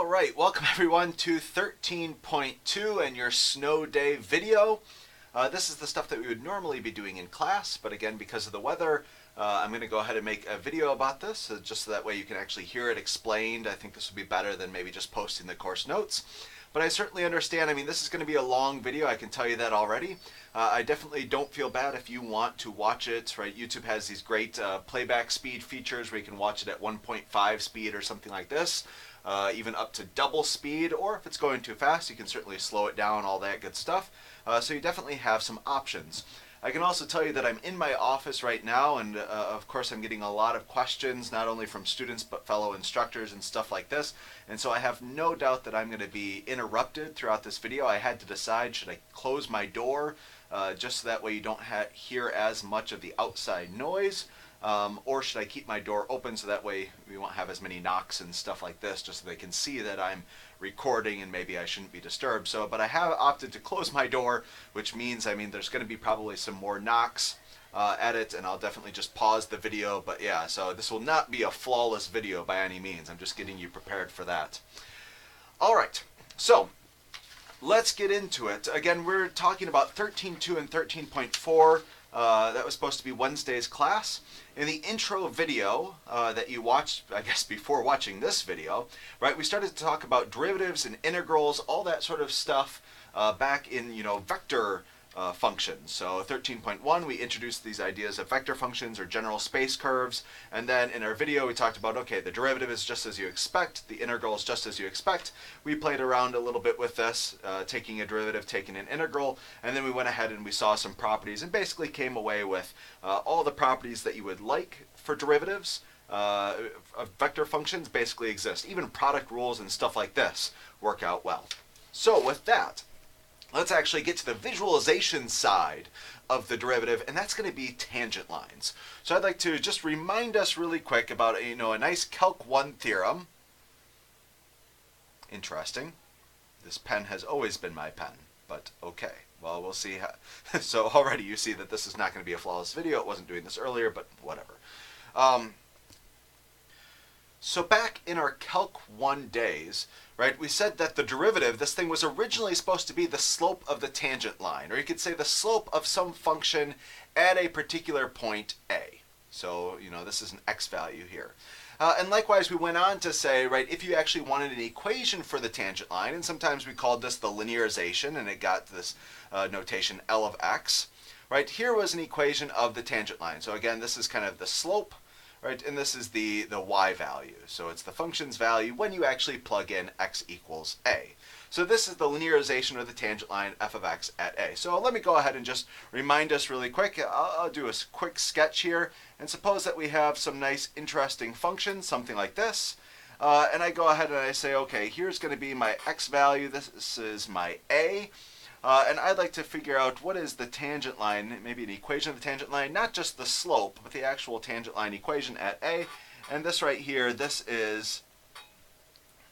All right, welcome everyone to 13.2 and your snow day video. This is the stuff that we would normally be doing in class, but again, because of the weather, I'm going to go ahead and make a video about this, just so that way you can actually hear it explained. I think this would be better than maybe just posting the course notes. But I certainly understand, this is going to be a long video, I can tell you that already. I definitely don't feel bad if you want to watch it, right? YouTube has these great playback speed features where you can watch it at 1.5 speed or something like this. Even up to double speed, or if it's going too fast, you can certainly slow it down, all that good stuff. So you definitely have some options. I can also tell you that I'm in my office right now, and of course I'm getting a lot of questions, not only from students, but fellow instructors and stuff like this. And so I have no doubt that I'm going to be interrupted throughout this video. I had to decide, should I close my door, just so that way you don't hear as much of the outside noise? Or should I keep my door open so that way we won't have as many knocks and stuff like this, just so they can see that I'm recording and maybe I shouldn't be disturbed. But I have opted to close my door, which means, there's going to be probably some more knocks at it, and I'll definitely just pause the video. But yeah, so this will not be a flawless video by any means. I'm just getting you prepared for that. All right, so let's get into it. Again, we're talking about 13.2 and 13.4. That was supposed to be Wednesday's class. In the intro video that you watched, I guess before watching this video, right, we started to talk about derivatives and integrals, all that sort of stuff back in, vector functions. So 13.1, we introduced these ideas of vector functions or general space curves, and then in our video we talked about, okay, the derivative is just as you expect, the integral is just as you expect. We played around a little bit with this, taking a derivative, taking an integral, and then we went ahead and we saw some properties and basically came away with all the properties that you would like for derivatives of vector functions basically exist. Even product rules and stuff like this work out well. So with that, let's actually get to the visualization side of the derivative, and that's going to be tangent lines. So I'd like to just remind us really quick about a nice Calc 1 theorem. Interesting. This pen has always been my pen, but okay. Well, we'll see how. So already you see that this is not going to be a flawless video. It wasn't doing this earlier, but whatever. So back in our Calc 1 days, right, we said that the derivative, this thing was originally supposed to be the slope of the tangent line, or you could say the slope of some function at a particular point A. So, this is an x value here. And likewise, we went on to say, right, if you actually wanted an equation for the tangent line, and sometimes we called this the linearization, and it got this notation L of x, right, here was an equation of the tangent line. So again, this is kind of the slope, right, and this is the y value. So it's the function's value when you actually plug in x equals a. So this is the linearization of the tangent line f of x at a. So let me go ahead and just remind us really quick. I'll do a quick sketch here, and suppose that we have some nice interesting function, something like this. And I go ahead and I say, okay, here's going to be my x value, this is my a. And I'd like to figure out what is the tangent line, maybe an equation of the tangent line, not just the slope, but the actual tangent line equation at A. And this right here, this is,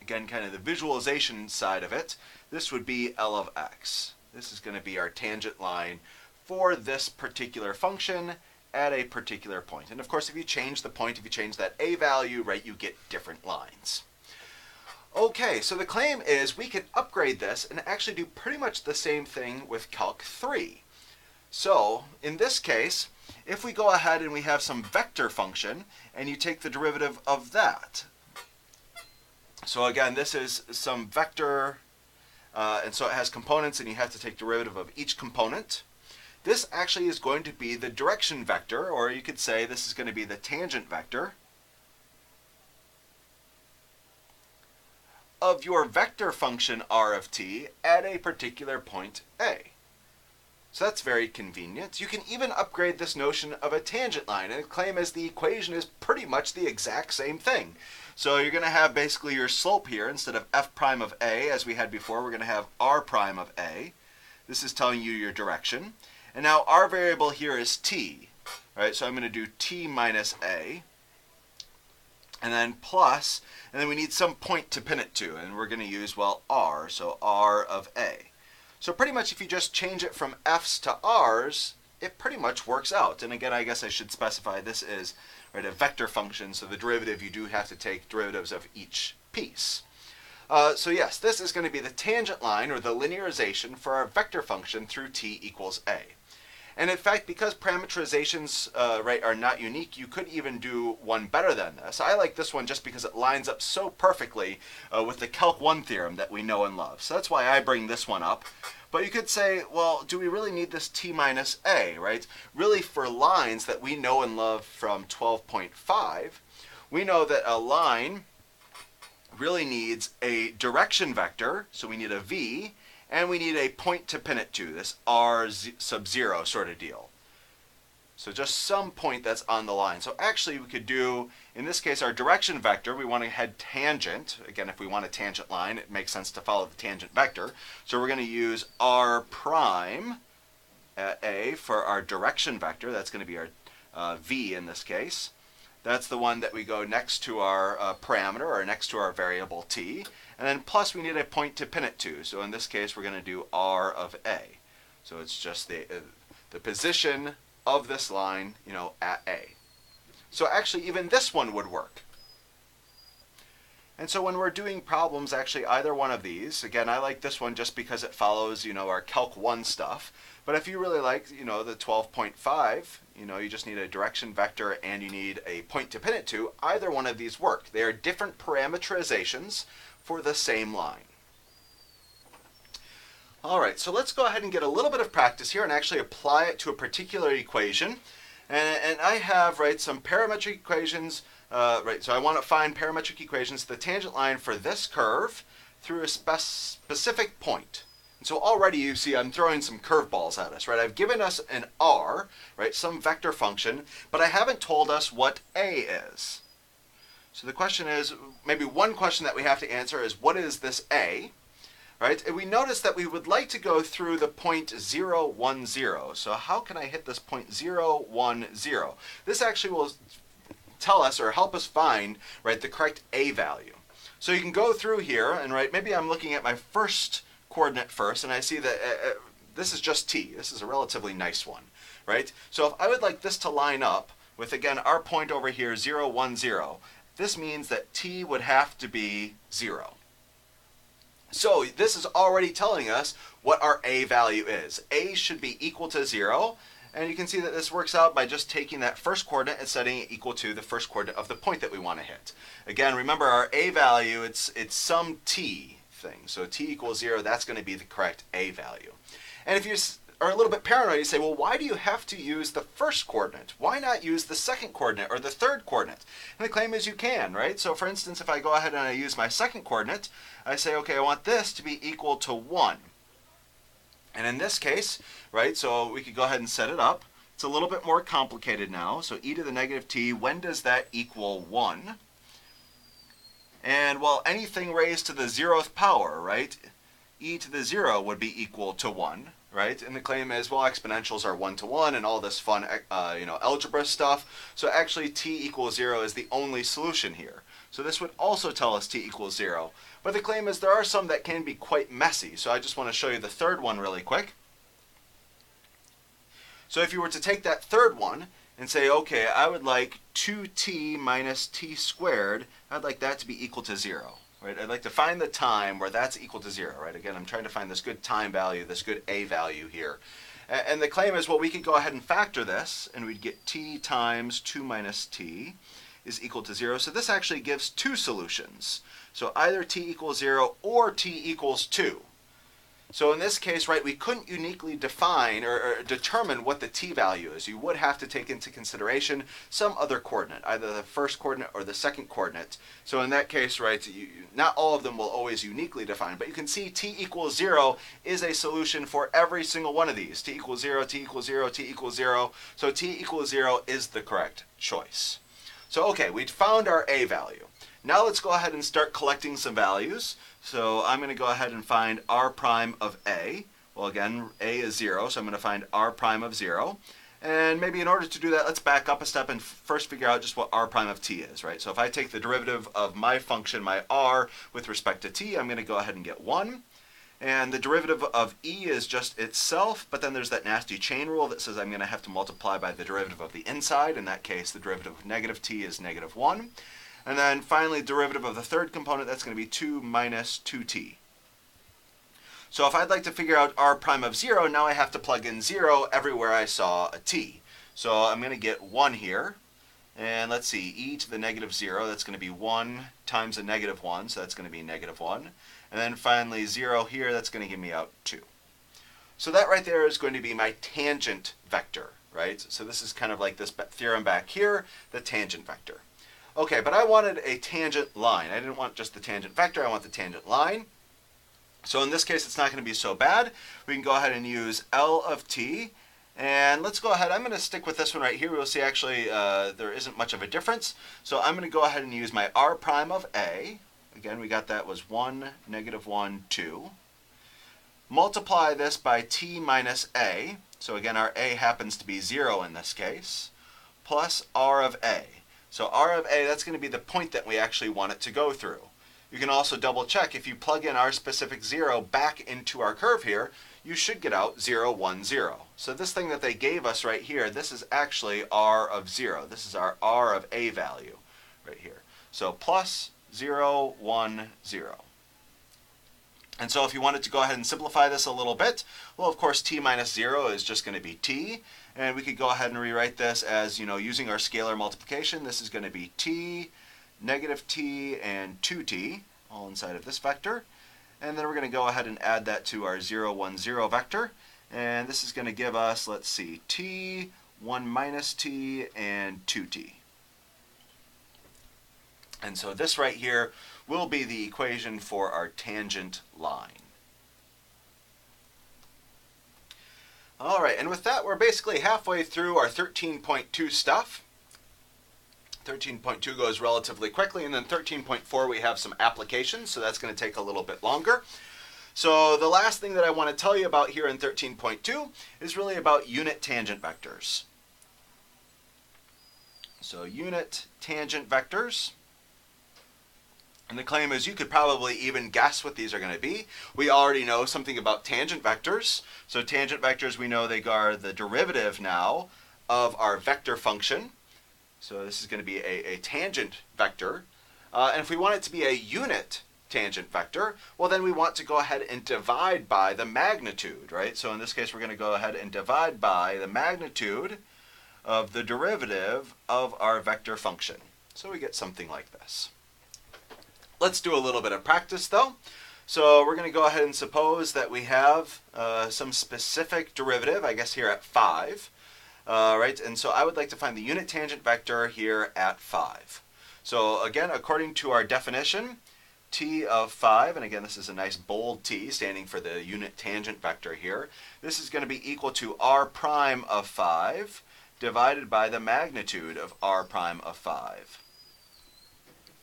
again, kind of the visualization side of it. This would be L of x. This is going to be our tangent line for this particular function at a particular point. And of course, if you change the point, if you change that A value, right, you get different lines. Okay, so the claim is we can upgrade this and actually do pretty much the same thing with Calc 3. So, in this case, if we go ahead and we have some vector function, and you take the derivative of that. So again, this is some vector, and so it has components, and you have to take derivative of each component. This actually is going to be the direction vector, or you could say this is going to be the tangent vector of your vector function r of t at a particular point A. So that's very convenient. You can even upgrade this notion of a tangent line, and the claim is the equation is pretty much the exact same thing. So you're going to have basically your slope here, instead of f prime of a, as we had before, we're going to have r prime of a. This is telling you your direction. And now our variable here is t, right? So I'm going to do t minus a, and then plus, and then we need some point to pin it to, and we're going to use, well, r, so r of a. So pretty much if you just change it from f's to r's, it pretty much works out. And again, I guess I should specify this is, right, a vector function, so the derivative, you do have to take derivatives of each piece. So yes, this is going to be the tangent line or the linearization for our vector function through t equals a. And in fact, because parametrizations are not unique, you could even do one better than this. I like this one just because it lines up so perfectly with the Calc 1 theorem that we know and love. So that's why I bring this one up. But you could say, well, do we really need this t minus a, right? Really, for lines that we know and love from 12.5, we know that a line really needs a direction vector, so we need a v, and we need a point to pin it to, this r sub 0 sort of deal. So just some point that's on the line. So actually we could do, in this case, our direction vector, we want to head tangent. Again, if we want a tangent line, it makes sense to follow the tangent vector. So we're going to use r prime at a for our direction vector. That's going to be our v in this case. That's the one that we go next to our parameter, or next to our variable t. And then plus we need a point to pin it to. So in this case, we're going to do r of a. So it's just the position of this line, at a. So actually, even this one would work. And so when we're doing problems, actually either one of these, again, I like this one just because it follows, our Calc 1 stuff. But if you really like, the 12.5, you just need a direction vector and you need a point to pin it to, either one of these work. They are different parametrizations for the same line. All right, so let's go ahead and get a little bit of practice here and actually apply it to a particular equation. And I have, some parametric equations, so I want to find parametric equations, the tangent line for this curve through a specific point. And so already you see I'm throwing some curveballs at us, right? I've given us an r, some vector function, but I haven't told us what a is. So the question is, maybe one question that we have to answer is, what is this a? Right? And we notice that we would like to go through the point 0, 1, 0. So how can I hit this point 0, 1, 0? This actually will tell us or help us find, the correct a value. So you can go through here and, maybe I'm looking at my first coordinate first and I see that this is just t. This is a relatively nice one, right? So if I would like this to line up with, again, our point over here, 0, 1, 0, this means that t would have to be 0. So this is already telling us what our a value is. A should be equal to 0, and you can see that this works out by just taking that first coordinate and setting it equal to the first coordinate of the point that we want to hit. Again, remember our a value, it's some t thing. So t equals 0, that's going to be the correct a value. And if you are a little bit paranoid, you say, well, why do you have to use the first coordinate? Why not use the second coordinate or the third coordinate? And the claim is you can, right? So for instance, if I go ahead and I use my second coordinate, I say, okay, I want this to be equal to 1. And in this case, so we could go ahead and set it up. It's a little bit more complicated now. So e to the negative t, when does that equal 1? And well, anything raised to the 0th power, e to the 0 would be equal to 1. And the claim is, well, exponentials are 1 to 1 and all this fun, algebra stuff. So actually t equals 0 is the only solution here. So this would also tell us t equals 0. But the claim is there are some that can be quite messy. So I just want to show you the third one really quick. So if you were to take that third one and say, okay, I would like 2t minus t squared, I'd like that to be equal to 0. I'd like to find the time where that's equal to 0. Again, I'm trying to find this good time value, this good a value here. And the claim is, well, we could go ahead and factor this, and we'd get t times 2 minus t is equal to 0. So this actually gives two solutions. So either t equals 0 or t equals 2. So in this case, we couldn't uniquely define or determine what the t value is. You would have to take into consideration some other coordinate, either the first coordinate or the second coordinate. So in that case, not all of them will always uniquely define, but you can see t equals 0 is a solution for every single one of these. T equals 0, t equals 0, t equals 0. So t equals 0 is the correct choice. So okay, we'd found our a value. Now let's go ahead and start collecting some values. So I'm going to go ahead and find r prime of a. Well, again, a is 0, so I'm going to find r prime of 0. And maybe in order to do that, let's back up a step and first figure out just what r prime of t is, So if I take the derivative of my function, my r, with respect to t, I'm going to go ahead and get 1. And the derivative of e is just itself, but then there's that nasty chain rule that says I'm going to have to multiply by the derivative of the inside. In that case, the derivative of negative t is negative 1. And then finally, derivative of the third component, that's going to be 2 minus 2t. So if I'd like to figure out r prime of 0, now I have to plug in 0 everywhere I saw a t. So I'm going to get 1 here. And let's see, e to the negative 0, that's going to be 1 times a negative 1, so that's going to be negative 1. And then finally 0 here, that's going to give me out 2. So that right there is going to be my tangent vector, right? So this is kind of like this theorem back here, the tangent vector. Okay, but I wanted a tangent line. I didn't want just the tangent vector, I want the tangent line. So in this case, it's not going to be so bad. We can go ahead and use L of t. And let's go ahead, I'm going to stick with this one right here. We'll see actually there isn't much of a difference. So I'm going to go ahead and use my r prime of a. Again, we got that was 1, negative 1, 2. Multiply this by t minus a. So again, our a happens to be 0 in this case. Plus r of a. So r of a, that's going to be the point that we actually want it to go through. You can also double check. If you plug in our specific 0 back into our curve here, you should get out 0, 1, 0. So this thing that they gave us right here, this is actually r of 0. This is our r of a value right here. So plus 0, 1, 0. And so if you wanted to go ahead and simplify this a little bit, well, of course, t minus 0 is just going to be t. And we could go ahead and rewrite this as, using our scalar multiplication. This is going to be t, negative t, and 2t, all inside of this vector. And then we're going to go ahead and add that to our 0, 1, 0 vector. And this is going to give us, let's see, t, 1 minus t, and 2t. And so this right here will be the equation for our tangent line. All right, and with that, we're basically halfway through our 13.2 stuff. 13.2 goes relatively quickly, and then 13.4 we have some applications, so that's going to take a little bit longer. So the last thing that I want to tell you about here in 13.2 is really about unit tangent vectors. So unit tangent vectors. And the claim is you could probably even guess what these are going to be. We already know something about tangent vectors. So tangent vectors, we know they are the derivative now of our vector function. So this is going to be a tangent vector. And if we want it to be a unit tangent vector, well then we want to go ahead and divide by the magnitude, right? So in this case, we're going to go ahead and divide by the magnitude of the derivative of our vector function. So we get something like this. Let's do a little bit of practice though. So we're going to go ahead and suppose that we have some specific derivative, I guess here at 5. Right, and so I would like to find the unit tangent vector here at 5. So again, according to our definition, t of 5, and again this is a nice bold t standing for the unit tangent vector here, this is going to be equal to r prime of 5 divided by the magnitude of r prime of 5.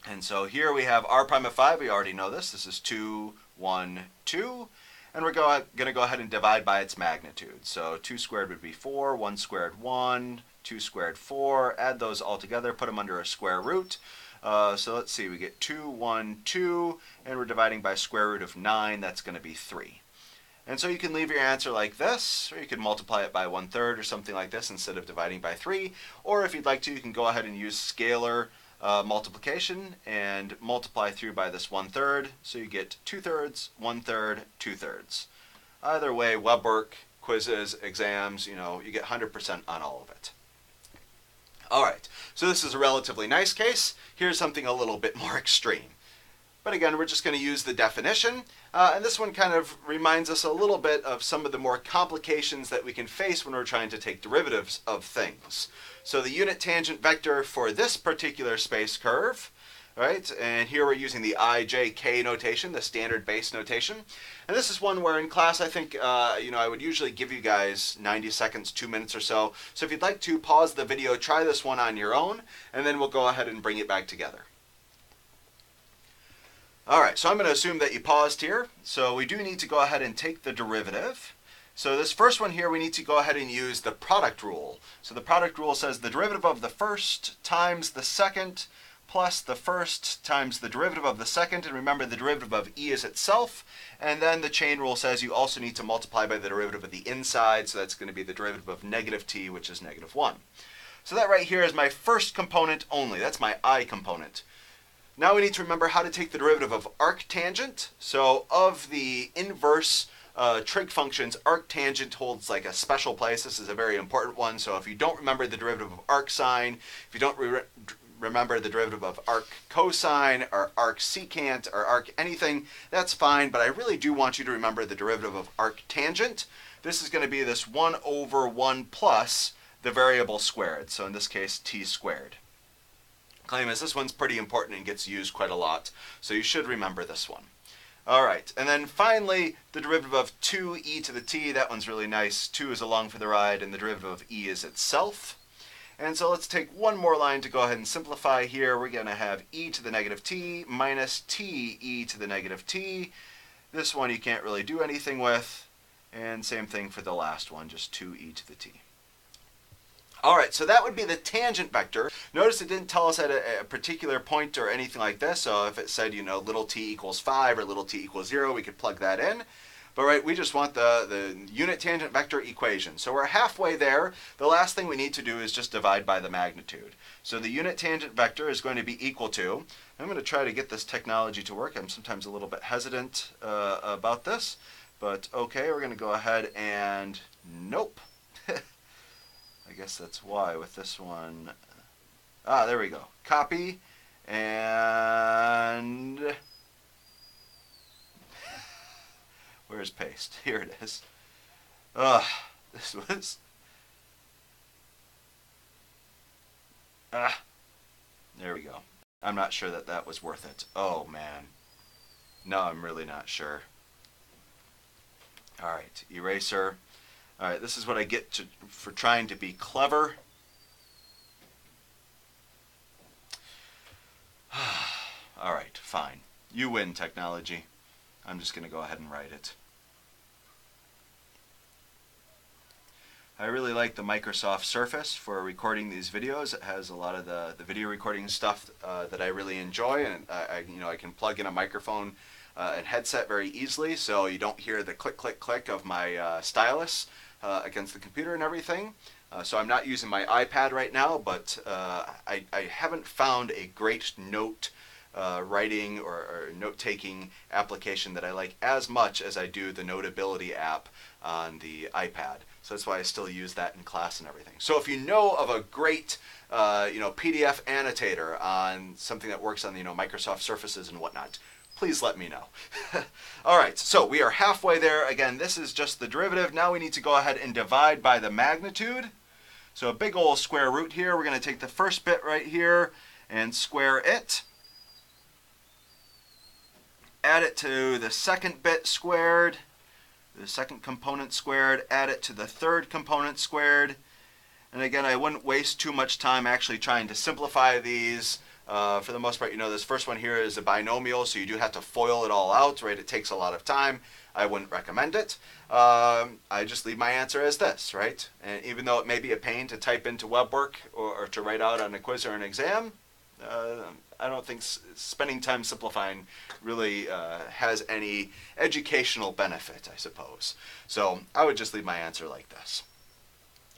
And so here we have r prime of 5, we already know this, this is 2, 1, 2. And we're going to go ahead and divide by its magnitude. So 2 squared would be 4, 1 squared 1, 2 squared 4. Add those all together, put them under a square root. So let's see, we get 2, 1, 2, and we're dividing by square root of 9. That's going to be 3. And so you can leave your answer like this, or you can multiply it by 1/3 or something like this instead of dividing by 3. Or if you'd like to, you can go ahead and use scalar multiplication and multiply through by this 1/3, so you get 2/3, 1/3, 2/3. Either way, web work, quizzes, exams, you get 100% on all of it. All right, so this is a relatively nice case. Here's something a little bit more extreme. But again, we're just going to use the definition, and this one kind of reminds us a little bit of some of the more complications that we can face when we're trying to take derivatives of things. So the unit tangent vector for this particular space curve, right, and here we're using the IJK notation, the standard base notation, and this is one where in class I think, I would usually give you guys 90 seconds, 2 minutes or so. So if you'd like to pause the video, try this one on your own, and then we'll go ahead and bring it back together. All right, so I'm going to assume that you paused here. So we do need to go ahead and take the derivative. So this first one here, we need to go ahead and use the product rule. So the product rule says the derivative of the first times the second plus the first times the derivative of the second. And remember, the derivative of e is itself. And then the chain rule says you also need to multiply by the derivative of the inside. So that's going to be the derivative of negative t, which is -1. So that right here is my first component only. That's my I component. Now we need to remember how to take the derivative of arctangent. So of the inverse trig functions, arctangent holds like a special place. This is a very important one. So if you don't remember the derivative of arcsine, if you don't remember the derivative of arc cosine or arc secant or arc anything, that's fine. But I really do want you to remember the derivative of arctangent. This is going to be this 1 over 1 plus the variable squared. So in this case, t squared. Claim is this one's pretty important and gets used quite a lot. So you should remember this one. All right, and then finally, the derivative of 2e to the t. That one's really nice. 2 is along for the ride, and the derivative of e is itself. And so let's take one more line to go ahead and simplify here. We're going to have e to the negative t minus t e to the negative t. This one you can't really do anything with. And same thing for the last one, just 2e to the t. All right, so that would be the tangent vector. Notice it didn't tell us at a particular point or anything like this. So if it said, you know, little t equals 5 or little t equals 0, we could plug that in. But right, we just want the unit tangent vector equation. So we're halfway there. The last thing we need to do is just divide by the magnitude. So the unit tangent vector is going to be equal to, I'm going to try to get this technology to work. I'm sometimes a little bit hesitant about this. But okay, we're going to go ahead and, nope. I guess that's why with this one. There we go. Copy and where's paste? Here it is. This was there we go. I'm not sure that that was worth it. Oh man. No, I'm really not sure. All right, eraser. All right, this is what I get for trying to be clever. All right, fine. You win, technology. I'm just going to go ahead and write it. I really like the Microsoft Surface for recording these videos. It has a lot of the video recording stuff that I really enjoy, and I can plug in a microphone and headset very easily, so you don't hear the click, click, click of my stylus against the computer and everything. So I'm not using my iPad right now, but I haven't found a great note writing or note-taking application that I like as much as I do the Notability app on the iPad. So that's why I still use that in class and everything. So if you know of a great PDF annotator on something that works on Microsoft Surfaces and whatnot, please let me know. All right, so we are halfway there. Again, this is just the derivative. Now we need to go ahead and divide by the magnitude. So a big old square root here. We're going to take the first bit right here and square it. Add it to the second bit squared, the second component squared, add it to the third component squared. And again, I wouldn't waste too much time actually trying to simplify these. For the most part, this first one here is a binomial, so you do have to FOIL it all out, right? It takes a lot of time. I wouldn't recommend it. I just leave my answer as this, right? And even though it may be a pain to type into WebWork or to write out on a quiz or an exam, I don't think spending time simplifying really has any educational benefit, I suppose. So I would just leave my answer like this.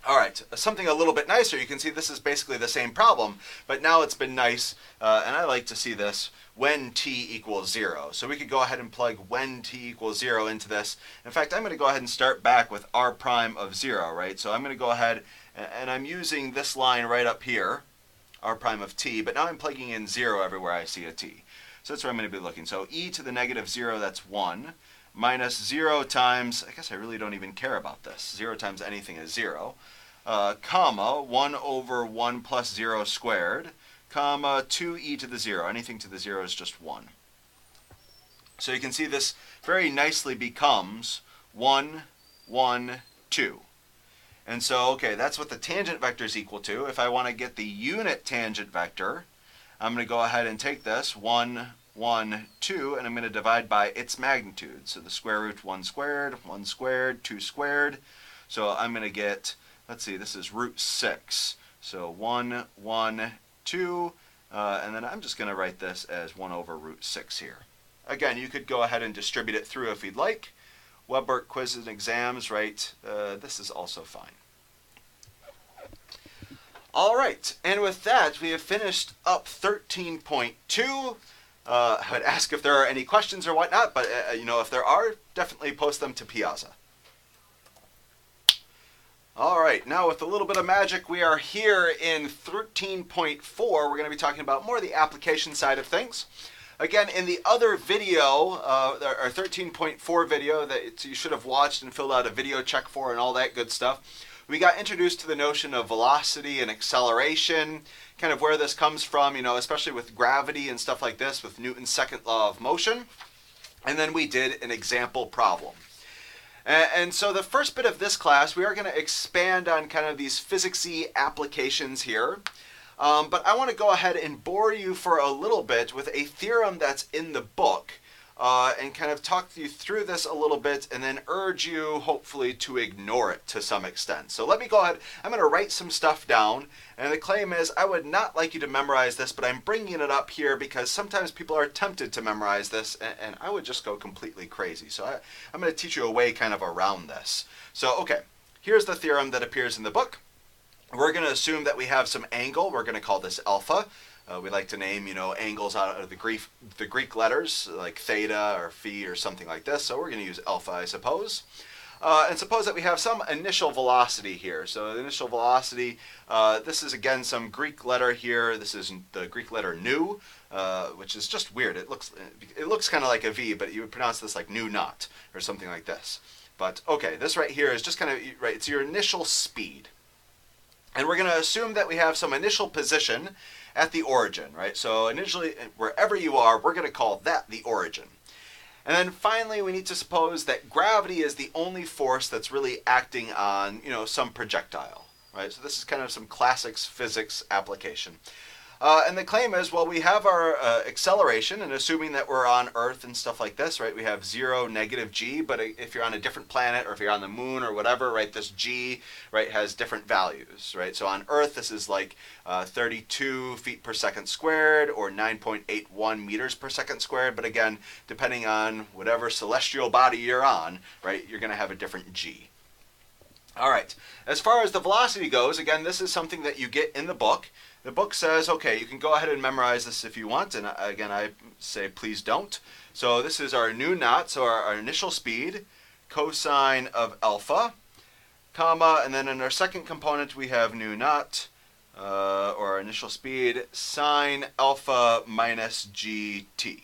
All right, something a little bit nicer. You can see this is basically the same problem, but now it's been nice, and I like to see this when t equals 0. So we could go ahead and plug when t equals 0 into this. In fact, I'm going to go ahead and start back with r prime of 0, right? So I'm going to go ahead, and I'm using this line right up here, r prime of t, but now I'm plugging in 0 everywhere I see a t. So that's where I'm going to be looking. So e to the negative 0, that's 1, minus 0 times, I guess I really don't even care about this. 0 times anything is 0. Comma, 1 over 1 plus 0 squared, comma, 2e to the 0. Anything to the 0 is just 1. So you can see this very nicely becomes 1, 1, 2. And so, okay, that's what the tangent vector is equal to. If I want to get the unit tangent vector, I'm going to go ahead and take this, 1, 1, 2, and I'm going to divide by its magnitude. So the square root 1 squared, 2 squared. So I'm going to get, let's see, this is root 6. So 1, 1, 2, and then I'm just going to write this as 1 over root 6 here. Again, you could go ahead and distribute it through if you'd like. WebWork quizzes and exams, right? This is also fine. All right, and with that, we have finished up 13.2. I would ask if there are any questions or whatnot, but you know, if there are, definitely post them to Piazza. All right, now with a little bit of magic, we are here in 13.4. We're going to be talking about more of the application side of things. Again, in the other video, our 13.4 video that you should have watched and filled out a video check for and all that good stuff, we got introduced to the notion of velocity and acceleration, kind of where this comes from, you know, especially with gravity and stuff like this, with Newton's second law of motion. And then we did an example problem. And so the first bit of this class, we are going to expand on kind of these physicsy applications here. But I want to go ahead and bore you for a little bit with a theorem that's in the book and kind of talk you through this a little bit and then urge you, hopefully, to ignore it to some extent. So let me go ahead. I'm going to write some stuff down. And the claim is, I would not like you to memorize this, but I'm bringing it up here because sometimes people are tempted to memorize this, and I would just go completely crazy. So I'm going to teach you a way kind of around this. So, okay, here's the theorem that appears in the book. We're going to assume that we have some angle. We're going to call this alpha. We like to name, you know, angles out of the Greek letters, like theta or phi or something like this. So we're going to use alpha, I suppose. And suppose that we have some initial velocity here. So the initial velocity, this is again some Greek letter here. This is the Greek letter nu, which is just weird. It looks kind of like a V, but you would pronounce this like nu naught or something like this. But okay, this right here is just kind of, right, it's your initial speed. And we're going to assume that we have some initial position at the origin, right? So initially, wherever you are, we're going to call that the origin. And then finally, we need to suppose that gravity is the only force that's really acting on, you know, some projectile, right? So this is kind of some classics physics application. And the claim is, well, we have our acceleration, and assuming that we're on Earth and stuff like this, right, we have 0, negative g, but if you're on a different planet or if you're on the moon or whatever, right, this g, right, has different values, right? So on Earth, this is like 32 feet per second squared or 9.81 meters per second squared, but again, depending on whatever celestial body you're on, right, you're going to have a different g. All right, as far as the velocity goes, again, this is something that you get in the book. The book says, okay, you can go ahead and memorize this if you want, and again, I say please don't. So this is our nu naught, so our initial speed, cosine of alpha, comma, and then in our second component we have nu naught, or our initial speed, sine alpha minus gt.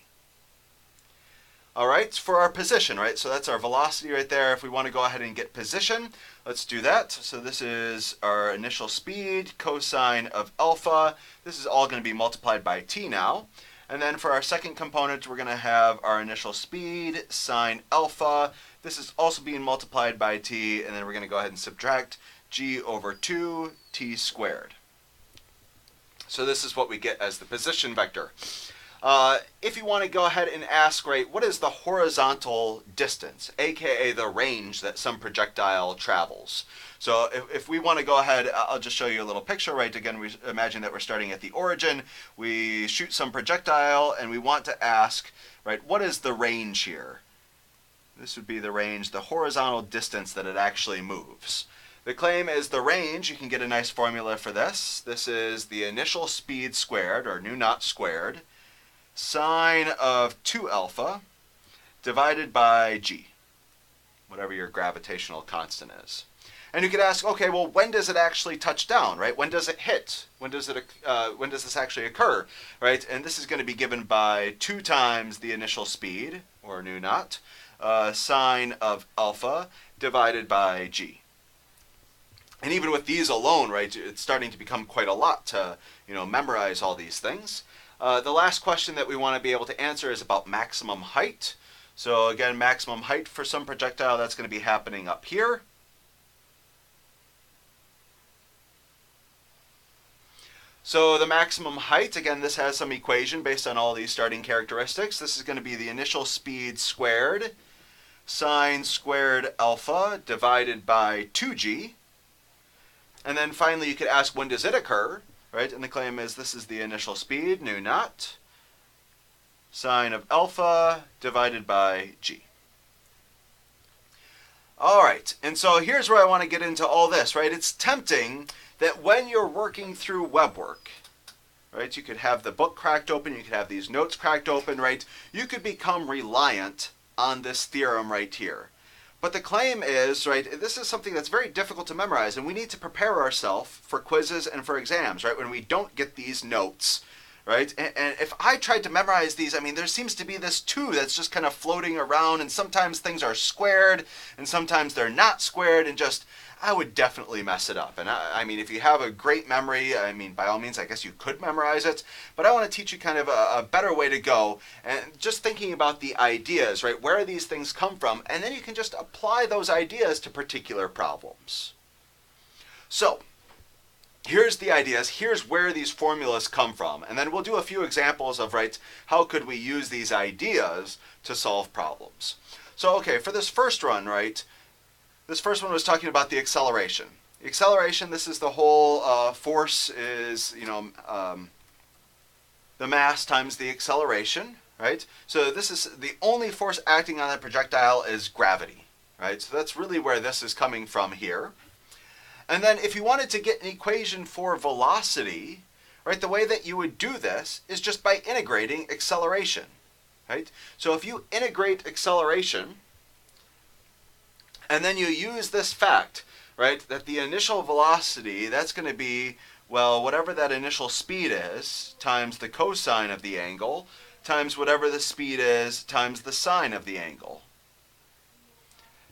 All right, for our position, right? So that's our velocity right there. If we want to go ahead and get position, let's do that. So this is our initial speed, cosine of alpha. This is all going to be multiplied by t now. And then for our second component, we're going to have our initial speed, sine alpha. This is also being multiplied by t, and then we're going to go ahead and subtract g over 2 t squared. So this is what we get as the position vector. If you want to go ahead and ask, right, what is the horizontal distance, aka the range that some projectile travels? So if we want to go ahead, I'll just show you a little picture, right? Again, we imagine that we're starting at the origin. We shoot some projectile, and we want to ask, right, what is the range here? This would be the range, the horizontal distance that it actually moves. The claim is the range, you can get a nice formula for this. This is the initial speed squared, or nu naught squared, sine of 2 alpha divided by g, whatever your gravitational constant is. And you could ask, okay, well, when does it actually touch down, right? When does it hit? When does this actually occur, right? And this is going to be given by 2 times the initial speed, or nu naught, sine of alpha divided by g. And even with these alone, right, it's starting to become quite a lot to, you know, memorize all these things. The last question that we want to be able to answer is about maximum height. So again, maximum height for some projectile, that's going to be happening up here. So the maximum height, again, this has some equation based on all these starting characteristics. This is going to be the initial speed squared, sine squared alpha divided by 2g. And then finally, you could ask, when does it occur? Right, and the claim is this is the initial speed, nu naught, sine of alpha divided by g. All right, and so here's where I want to get into all this, right? It's tempting that when you're working through web work, right? You could have the book cracked open, you could have these notes cracked open, right? You could become reliant on this theorem right here. But the claim is, right, this is something that's very difficult to memorize, and we need to prepare ourselves for quizzes and for exams, right, when we don't get these notes, right? And if I tried to memorize these, I mean, there seems to be this 2 that's just kind of floating around, and sometimes things are squared, and sometimes they're not squared, and just, I would definitely mess it up. And I mean, if you have a great memory, I mean, by all means, I guess you could memorize it, but I want to teach you kind of a better way to go, and just thinking about the ideas, right? Where these things come from, and then you can just apply those ideas to particular problems. So, here's the ideas, here's where these formulas come from, and then we'll do a few examples of, right, how could we use these ideas to solve problems. So, okay, for this first one, right, this first one was talking about the acceleration. The acceleration, this is the whole force is, the mass times the acceleration, right? So this is the only force acting on the projectile is gravity, right? So that's really where this is coming from here. And then if you wanted to get an equation for velocity, right, the way that you would do this is just by integrating acceleration, right? So if you integrate acceleration, and then you use this fact, right, that the initial velocity, that's going to be, well, whatever that initial speed is, times the cosine of the angle, times whatever the speed is, times the sine of the angle.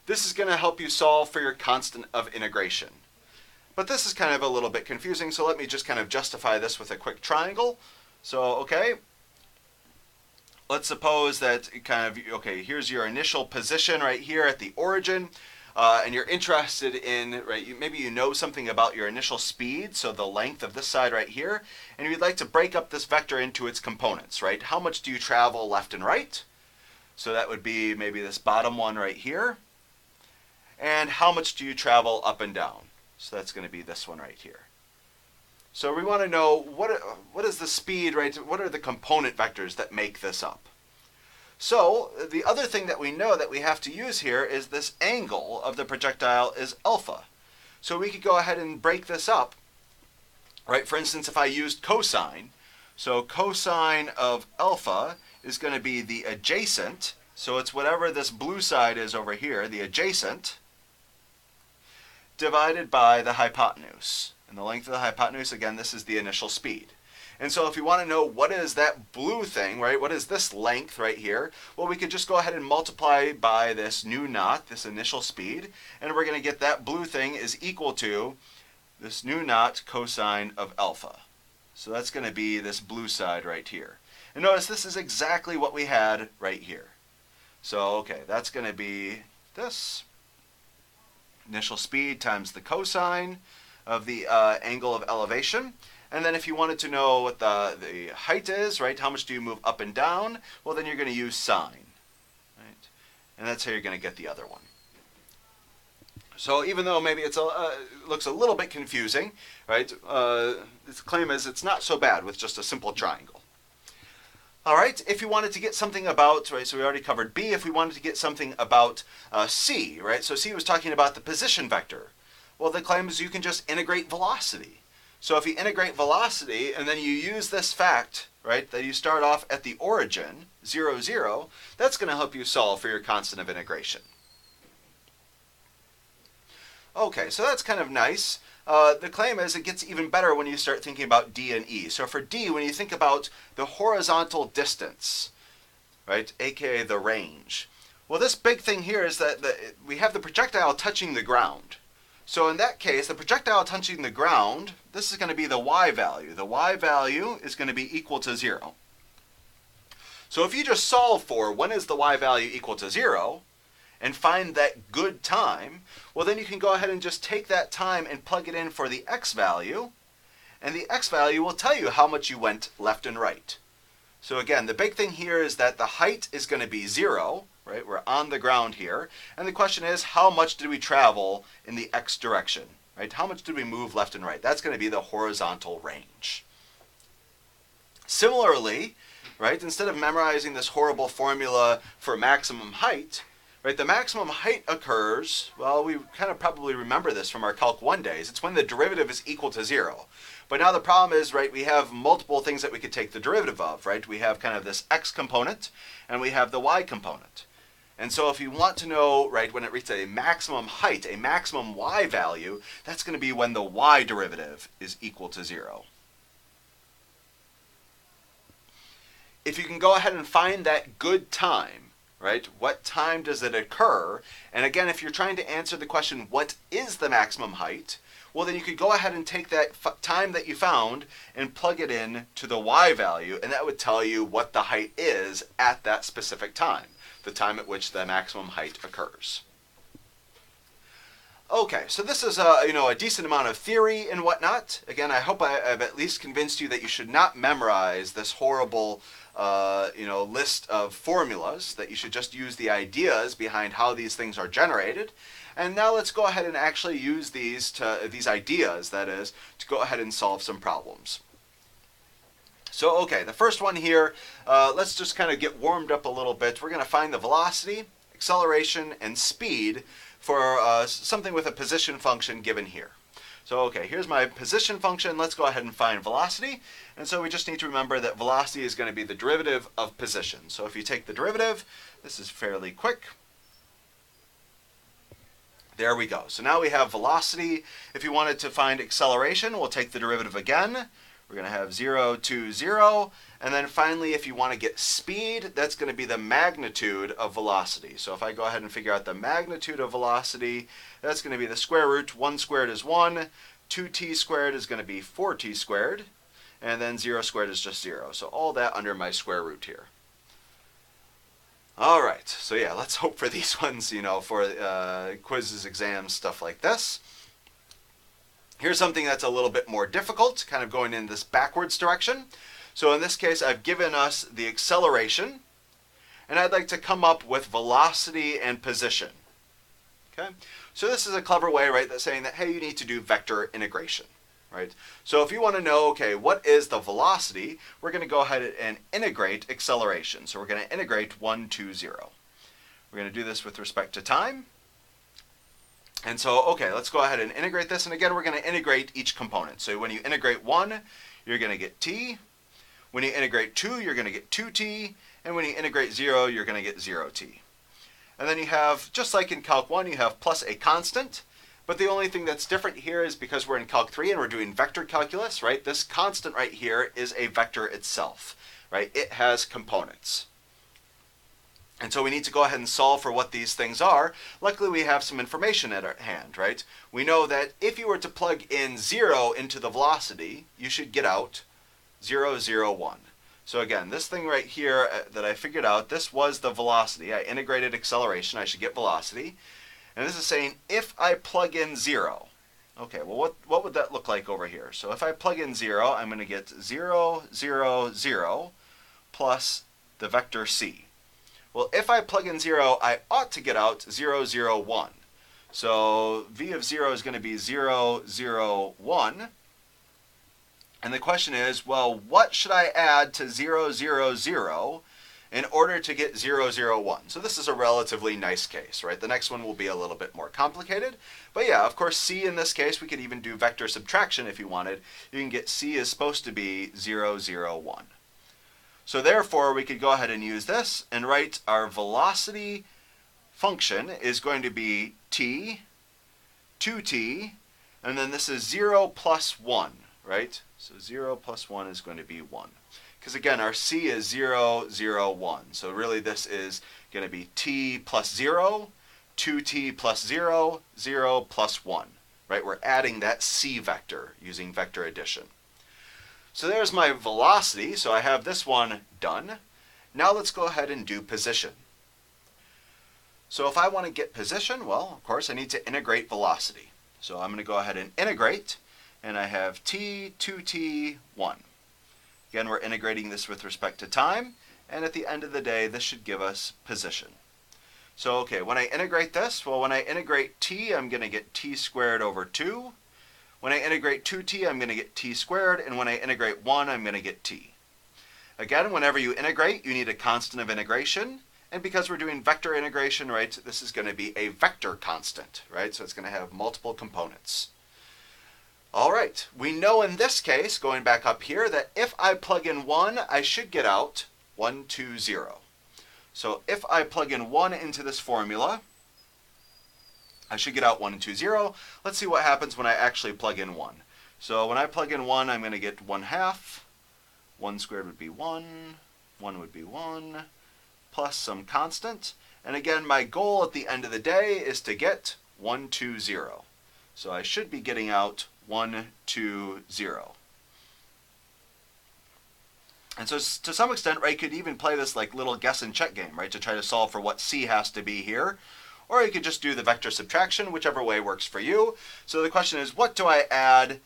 This is going to help you solve for your constant of integration. But this is kind of a little bit confusing, so let me just kind of justify this with a quick triangle. So, okay, let's suppose that okay, here's your initial position right here at the origin, and you're interested in, right, maybe you know something about your initial speed, so the length of this side right here, and you'd like to break up this vector into its components, right? How much do you travel left and right? So that would be maybe this bottom one right here. And how much do you travel up and down? So that's going to be this one right here. So we want to know what is the speed, right? What are the component vectors that make this up? So the other thing that we know that we have to use here is this angle of the projectile is alpha. So we could go ahead and break this up, right? For instance, if I used cosine, so cosine of alpha is going to be the adjacent, so it's whatever this blue side is over here, the adjacent, divided by the hypotenuse. And the length of the hypotenuse, again, this is the initial speed. And so if you want to know what is that blue thing, right, what is this length right here, well, we could just go ahead and multiply by this nu naught, this initial speed, and we're going to get that blue thing is equal to this nu naught cosine of alpha. So that's going to be this blue side right here. And notice this is exactly what we had right here. So, okay, that's going to be this initial speed times the cosine of the angle of elevation. And then if you wanted to know what the height is, right, how much do you move up and down, well, then you're going to use sine, right? And that's how you're going to get the other one. So even though maybe it looks a little bit confusing, right, its claim is it's not so bad with just a simple triangle. All right, if you wanted to get something about, right, so we already covered B, if we wanted to get something about C, right, so C was talking about the position vector. Well, the claim is you can just integrate velocity. So if you integrate velocity and then you use this fact, right, that you start off at the origin, 0, 0, that's going to help you solve for your constant of integration. Okay, so that's kind of nice. The claim is it gets even better when you start thinking about D and E. So for D, when you think about the horizontal distance, right, aka the range, well, this big thing here is that we have the projectile touching the ground. So in that case, the projectile touching the ground, this is going to be the y value. The y value is going to be equal to 0. So if you just solve for when is the y value equal to 0, and find that good time, well, then you can go ahead and just take that time and plug it in for the x value, and the x value will tell you how much you went left and right. So again, the big thing here is that the height is going to be 0, right? We're on the ground here, and the question is how much did we travel in the x direction, right? How much did we move left and right? That's going to be the horizontal range. Similarly, right, instead of memorizing this horrible formula for maximum height, right, the maximum height occurs, well, we kind of probably remember this from our Calc 1 days. It's when the derivative is equal to 0. But now the problem is, right, we have multiple things that we could take the derivative of, right? We have kind of this x component, and we have the y component. And so if you want to know, right, when it reaches a maximum height, a maximum y value, that's going to be when the y derivative is equal to 0. If you can go ahead and find that good time, right, what time does it occur? And again, if you're trying to answer the question, what is the maximum height? Well, then you could go ahead and take that time that you found and plug it in to the y value, and that would tell you what the height is at that specific time, the time at which the maximum height occurs. Okay, so this is a decent amount of theory and whatnot. Again, I hope I've at least convinced you that you should not memorize this horrible list of formulas, that you should just use the ideas behind how these things are generated. And now let's go ahead and actually use these ideas, that is, to go ahead and solve some problems. So, okay, the first one here, let's just kind of get warmed up a little bit. We're going to find the velocity, acceleration, and speed for something with a position function given here. So, okay, here's my position function. Let's go ahead and find velocity. And so we just need to remember that velocity is going to be the derivative of position. So if you take the derivative, this is fairly quick. There we go. So now we have velocity. If you wanted to find acceleration, we'll take the derivative again. We're going to have 0 to 0. And then finally, if you want to get speed, that's going to be the magnitude of velocity. So if I go ahead and figure out the magnitude of velocity, that's going to be the square root. 1 squared is 1. 2t squared is going to be 4t squared. And then 0 squared is just 0. So all that under my square root here. All right. So yeah, let's hope for these ones, for quizzes, exams, stuff like this. Here's something that's a little bit more difficult, kind of going in this backwards direction. So in this case, I've given us the acceleration, and I'd like to come up with velocity and position. Okay? So this is a clever way, right, that's saying that, hey, you need to do vector integration, right? So if you want to know, okay, what is the velocity, we're going to go ahead and integrate acceleration. So we're going to integrate 1, 2, 0. We're going to do this with respect to time. And so, okay, let's go ahead and integrate this. And again, we're going to integrate each component. So when you integrate 1, you're going to get t. When you integrate 2, you're going to get 2t. And when you integrate 0, you're going to get 0t. And then you have, just like in Calc 1, you have plus a constant. But the only thing that's different here is because we're in Calc 3 and we're doing vector calculus, right? This constant right here is a vector itself, right? It has components. And so we need to go ahead and solve for what these things are. Luckily, we have some information at our hand, right? We know that if you were to plug in 0 into the velocity, you should get out 0, 0, 1. So again, this thing right here that I figured out, this was the velocity. I integrated acceleration, I should get velocity. And this is saying if I plug in 0, okay, well what would that look like over here? So if I plug in 0, I'm going to get 0, 0, 0 plus the vector c. Well, if I plug in 0, I ought to get out 0, 0, 1. So v of 0 is going to be 0, 0, 1. And the question is, well, what should I add to 0, 0, 0 in order to get 0, 0, 1? So this is a relatively nice case, right? The next one will be a little bit more complicated. But yeah, of course, c in this case, we could even do vector subtraction if you wanted. You can get c is supposed to be 0, 0, 1. So therefore, we could go ahead and use this and write our velocity function is going to be t, 2t, and then this is 0 plus 1, right? So 0 plus 1 is going to be 1. Because again, our c is 0, 0, 1. So really this is going to be t plus 0, 2t plus 0, 0 plus 1, right? We're adding that c vector using vector addition. So there's my velocity, so I have this one done. Now let's go ahead and do position. So if I want to get position, well, of course, I need to integrate velocity. So I'm going to go ahead and integrate, and I have t, 2t, 1. Again, we're integrating this with respect to time, and at the end of the day, this should give us position. So, okay, when I integrate this, well, when I integrate t, I'm going to get t squared over 2. When I integrate 2t, I'm going to get t squared, and when I integrate 1, I'm going to get t. Again, whenever you integrate, you need a constant of integration, and because we're doing vector integration, right, this is going to be a vector constant, right, so it's going to have multiple components. All right, we know in this case, going back up here, that if I plug in 1, I should get out 1, 2, 0. So if I plug in 1 into this formula, I should get out 1 and 2, 0. Let's see what happens when I actually plug in 1. So when I plug in 1, I'm going to get 1/2. 1 squared would be 1. 1 would be 1, plus some constant. And again, my goal at the end of the day is to get 1, 2, 0. So I should be getting out 1, 2, 0. And so to some extent, right, you could even play this like little guess and check game, right, to try to solve for what C has to be here. Or you could just do the vector subtraction, whichever way works for you. So the question is, what do I add,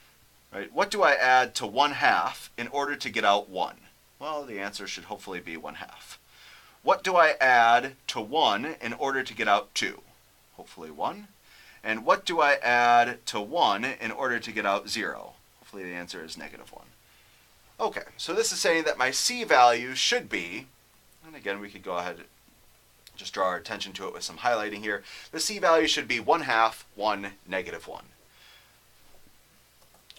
right? What do I add to 1/2 in order to get out 1? Well, the answer should hopefully be 1/2. What do I add to 1 in order to get out 2? Hopefully 1. And what do I add to 1 in order to get out 0? Hopefully the answer is -1. Okay, so this is saying that my C value should be, and again we could go ahead and just draw our attention to it with some highlighting here. The C value should be 1/2, 1, -1.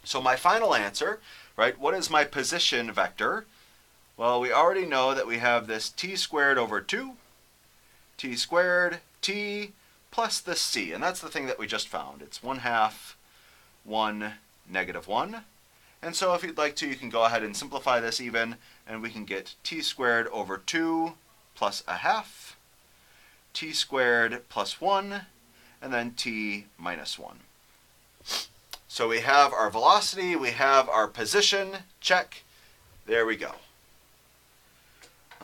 So my final answer, right, what is my position vector? Well, we already know that we have this t squared over 2, t squared, t, plus this c. And that's the thing that we just found. It's 1/2, 1, -1. And so if you'd like to, you can go ahead and simplify this even, and we can get t squared over 2 plus 1/2, t squared plus 1, and then t minus 1. So we have our velocity, we have our position, check, there we go.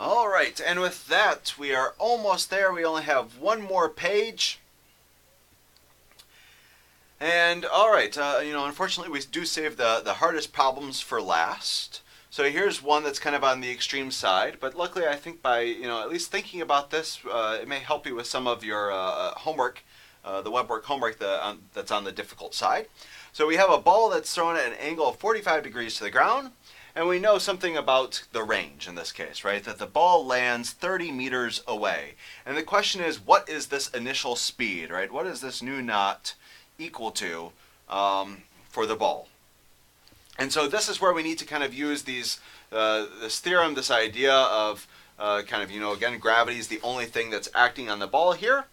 All right, and with that, we are almost there. We only have one more page. And all right, unfortunately, we do save the hardest problems for last. So here's one that's kind of on the extreme side, but luckily I think by at least thinking about this, it may help you with some of your homework, the web work homework that's on the difficult side. So we have a ball that's thrown at an angle of 45 degrees to the ground, and we know something about the range in this case, right? That the ball lands 30 meters away. And the question is, what is this initial speed, right? What is this nu naught equal to for the ball? And so this is where we need to kind of use these this theorem, this idea of again, gravity is the only thing that's acting on the ball here.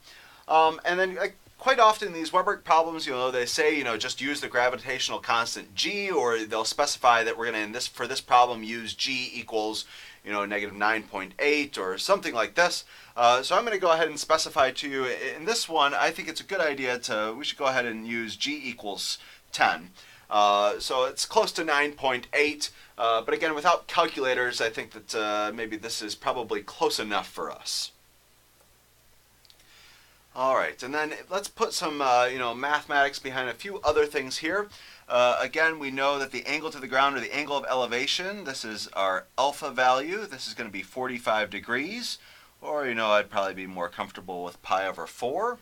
And then quite often in these web work problems, they say, just use the gravitational constant g, or they'll specify that we're going to, for this problem, use g equals, -9.8 or something like this. So I'm going to go ahead and specify to you in this one. I think it's a good idea we should go ahead and use g equals 10. So it's close to 9.8, but again, without calculators, I think that maybe this is probably close enough for us. All right, and then let's put some mathematics behind a few other things here. Again, we know that the angle to the ground, or the angle of elevation, this is our alpha value. This is going to be 45 degrees, or I'd probably be more comfortable with pi over 4.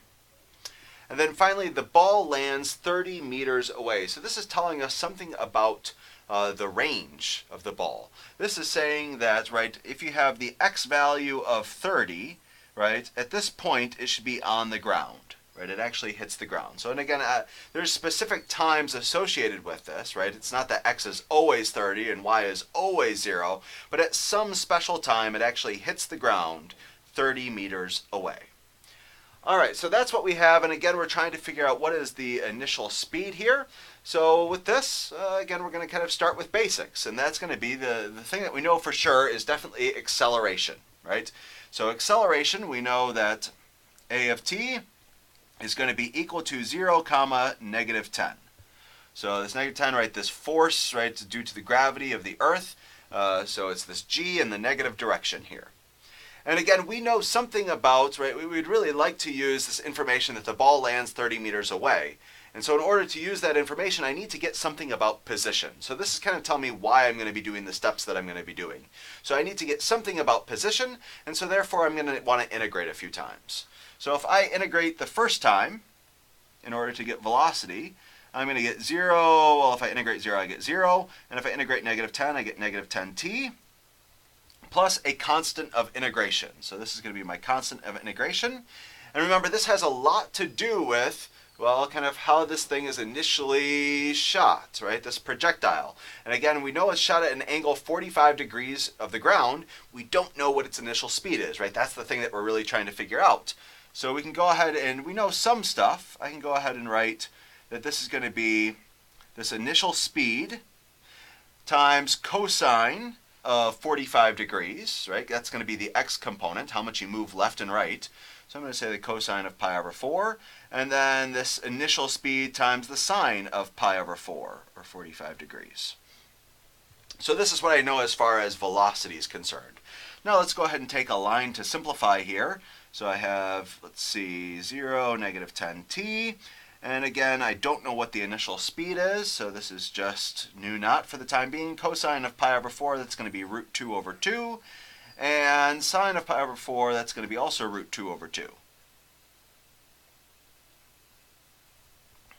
And then finally, the ball lands 30 meters away. So this is telling us something about the range of the ball. This is saying that, right, if you have the x value of 30, right, at this point it should be on the ground, right? It actually hits the ground. So, and again, there's specific times associated with this, right? It's not that x is always 30 and y is always 0, but at some special time it actually hits the ground 30 meters away. All right, so that's what we have, and again, we're trying to figure out what is the initial speed here. So with this, again, we're going to kind of start with basics, and that's going to be the thing that we know for sure is definitely acceleration, right? So acceleration, we know that a of t is going to be equal to 0, -10. So this -10, right, this force, right, due to the gravity of the Earth, so it's this g in the negative direction here. And again, we know something about, right, we'd really like to use this information that the ball lands 30 meters away. And so in order to use that information, I need to get something about position. So this is kind of telling me why I'm going to be doing the steps that I'm going to be doing. So I need to get something about position, and so therefore I'm going to want to integrate a few times. So if I integrate the first time, in order to get velocity, I'm going to get 0, well, if I integrate 0, I get 0, and if I integrate -10, I get -10t, plus a constant of integration. So this is going to be my constant of integration. And remember, this has a lot to do with Well, kind of how this thing is initially shot, right? This projectile. And again, we know it's shot at an angle 45 degrees of the ground. We don't know what its initial speed is, right? That's the thing that we're really trying to figure out. So we can go ahead and we know some stuff. I can go ahead and write that this is going to be this initial speed times cosine of 45 degrees, right? That's going to be the x component, how much you move left and right. So I'm going to say the cosine of pi over 4, and then this initial speed times the sine of pi over 4, or 45 degrees. So this is what I know as far as velocity is concerned. Now let's go ahead and take a line to simplify here. So I have, let's see, 0, negative 10t. And again, I don't know what the initial speed is, so this is just nu naught for the time being. Cosine of pi over 4, that's going to be root 2 over 2. And sine of pi over 4, that's going to be also root 2 over 2.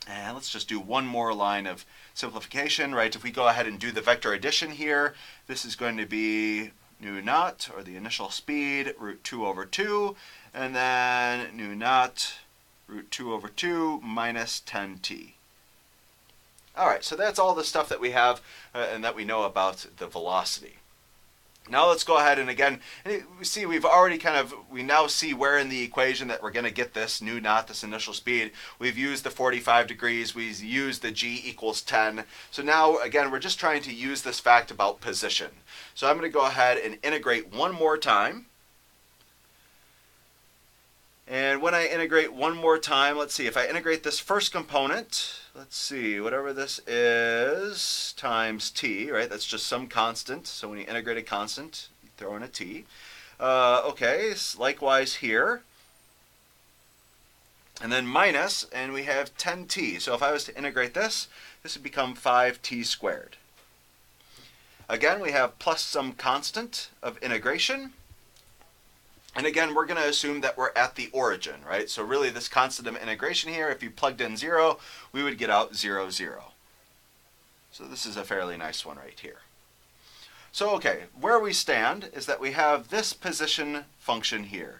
And let's just do one more line of simplification, right? If we go ahead and do the vector addition here, this is going to be nu naught, or the initial speed, root 2 over 2. And then nu naught, root 2 over 2 minus 10t. All right, so that's all the stuff that we have and that we know about the velocity. Now let's go ahead and again, we see we've already we now see where in the equation that we're going to get this nu naught, this initial speed. We've used the 45 degrees, we've used the g equals 10. So now again, we're just trying to use this fact about position. So I'm going to go ahead and integrate one more time. And when I integrate one more time, let's see, if I integrate this first component, let's see, whatever this is, times t, right? That's just some constant. So when you integrate a constant, you throw in a t. Okay, likewise here. And then minus, and we have 10t. So if I was to integrate this, this would become 5t squared. Again, we have plus some constant of integration. And again, we're going to assume that we're at the origin, right? So really this constant of integration here, if you plugged in 0, we would get out 0, 0. So this is a fairly nice one right here. So okay, where we stand is that we have this position function here.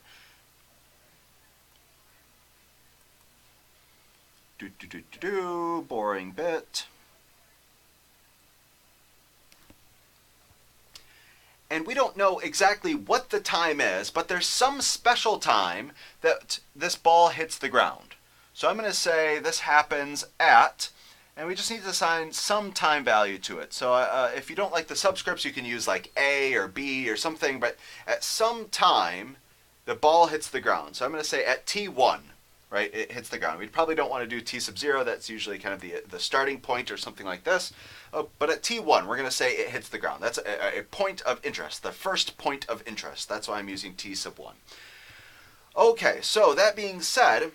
Boring bit. And we don't know exactly what the time is, but there's some special time that this ball hits the ground. So I'm going to say this happens at, and we just need to assign some time value to it. So if you don't like the subscripts, you can use like A or B or something, but at some time, the ball hits the ground. So I'm going to say at t1, right, it hits the ground. We probably don't want to do t sub 0. That's usually kind of the starting point or something like this. But at t1, we're going to say it hits the ground. That's a point of interest, the first point of interest. That's why I'm using t sub 1. Okay, so that being said,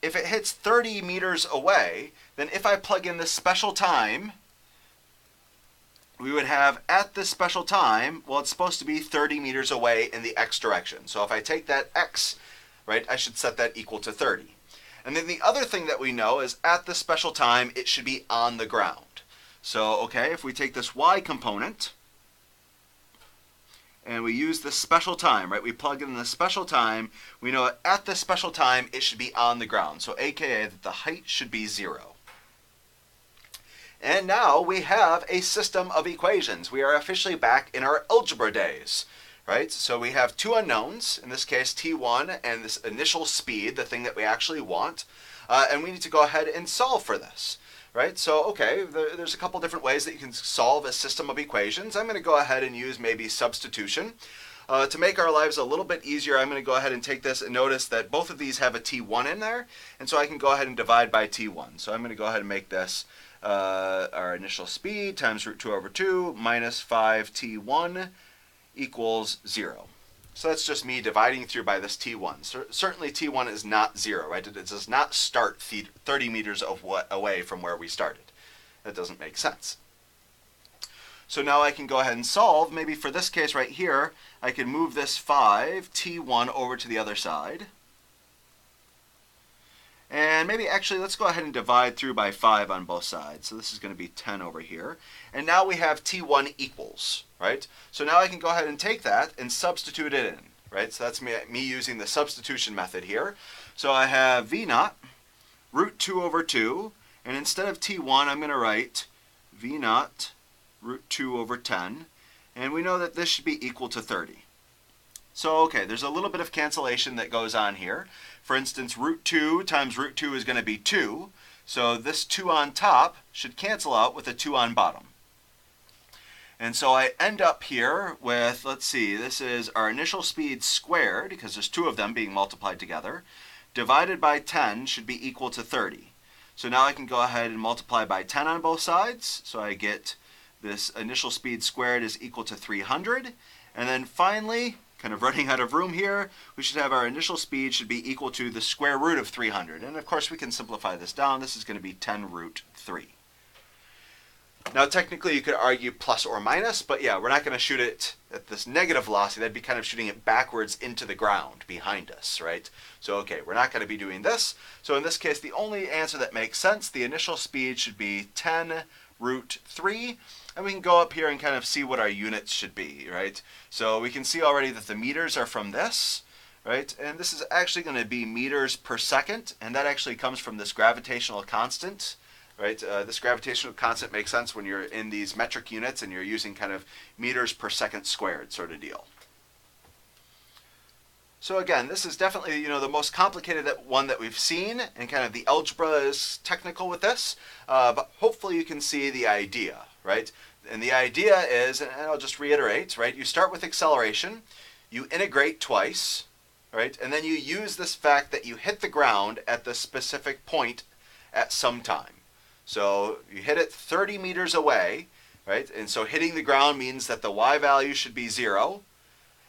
if it hits 30 meters away, then if I plug in this special time, we would have at this special time, well, it's supposed to be 30 meters away in the x direction. So if I take that x, right, I should set that equal to 30. And then the other thing that we know is at this special time, it should be on the ground. So, okay, if we take this y component and we use this special time, right, we plug in the special time, we know at this special time it should be on the ground. So aka that the height should be 0. And now we have a system of equations. We are officially back in our algebra days, right? So we have two unknowns, in this case t1 and this initial speed, the thing that we actually want, and we need to go ahead and solve for this. Right, so okay, there's a couple different ways that you can solve a system of equations. I'm going to go ahead and use maybe substitution. To make our lives a little bit easier, I'm going to go ahead and take this and notice that both of these have a t1 in there, and so I can go ahead and divide by t1. So I'm going to go ahead and make this our initial speed times root 2 over 2 minus 5t1 equals 0. So that's just me dividing through by this t1. Certainly t1 is not 0, right? It does not start 30 meters away from where we started. That doesn't make sense. So now I can go ahead and solve. Maybe for this case right here, I can move this 5t1 over to the other side. And maybe actually let's go ahead and divide through by 5 on both sides. So this is going to be 10 over here. And now we have t1 equals, right? So now I can go ahead and take that and substitute it in, right? So that's me using the substitution method here. So I have v naught, root 2 over 2, and instead of t1, I'm going to write v naught root 2 over 10, and we know that this should be equal to 30. So, okay, there's a little bit of cancellation that goes on here. For instance, root 2 times root 2 is going to be 2, so this 2 on top should cancel out with a 2 on bottom. And so I end up here with, let's see, this is our initial speed squared, because there's 2 of them being multiplied together, divided by 10 should be equal to 30. So now I can go ahead and multiply by 10 on both sides, so I get this initial speed squared is equal to 300, and then finally, kind of running out of room here, we should have our initial speed should be equal to the square root of 300. And of course we can simplify this down. This is going to be 10 root 3. Now technically you could argue plus or minus, but yeah, we're not going to shoot it at this negative velocity. That'd be kind of shooting it backwards into the ground behind us, right? So okay, we're not going to be doing this. So in this case, the only answer that makes sense, the initial speed should be 10 root 3. And we can go up here and kind of see what our units should be, right? So we can see already that the meters are from this, right? And this is actually going to be meters per second, and that actually comes from this gravitational constant, right? This gravitational constant makes sense when you're in these metric units and you're using kind of meters per second squared sort of deal. So again, this is definitely, the most complicated one that we've seen, and kind of the algebra is technical with this, but hopefully you can see the idea, right? And the idea is, and I'll just reiterate, right? You start with acceleration, you integrate twice, right? And then you use this fact that you hit the ground at the specific point at some time. So you hit it 30 meters away, right? And so hitting the ground means that the y value should be 0,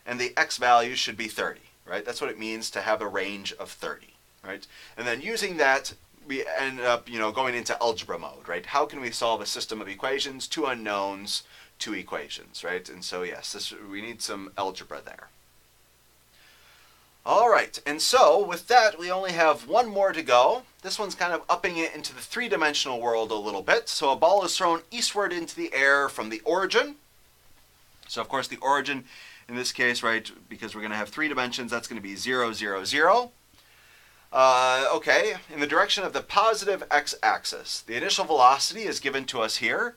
and the x value should be 30. Right? That's what it means to have a range of 30, right? And then using that, we end up, going into algebra mode, right? How can we solve a system of equations, 2 unknowns, 2 equations, right? And so yes, we need some algebra there. All right, and so with that, we only have one more to go. This one's kind of upping it into the 3-dimensional world a little bit. So a ball is thrown eastward into the air from the origin. So of course the origin in this case, right, because we're going to have 3 dimensions, that's going to be 0, 0, 0. Okay, in the direction of the positive x-axis, the initial velocity is given to us here.